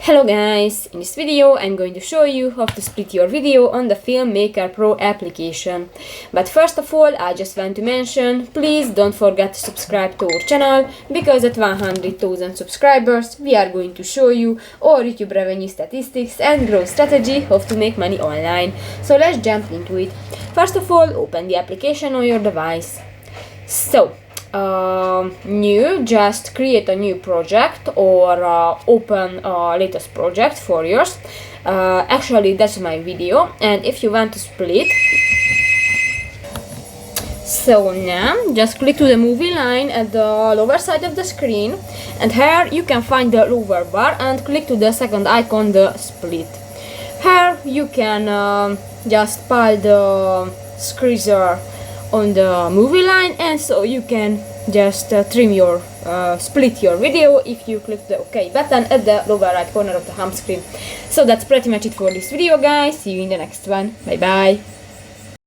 Hello guys, in this video I'm going to show you how to split your video on the Filmmaker Pro application. But first of all, I just want to mention, please don't forget to subscribe to our channel, because at 100,000 subscribers we are going to show you our YouTube revenue statistics and growth strategy, how to make money online. So let's jump into it. First of all, open the application on your device. So just create a new project or open a latest project for yours. Actually that's my video, and if you want to split, so now just click to the movie line at the lower side of the screen, and here you can find the lower bar and click to the second icon, the split. Here you can just pile the scissor on the movie line, and so you can just split your video if you click the OK button at the lower right corner of the home screen. So that's pretty much it for this video, guys. See you in the next one. Bye bye.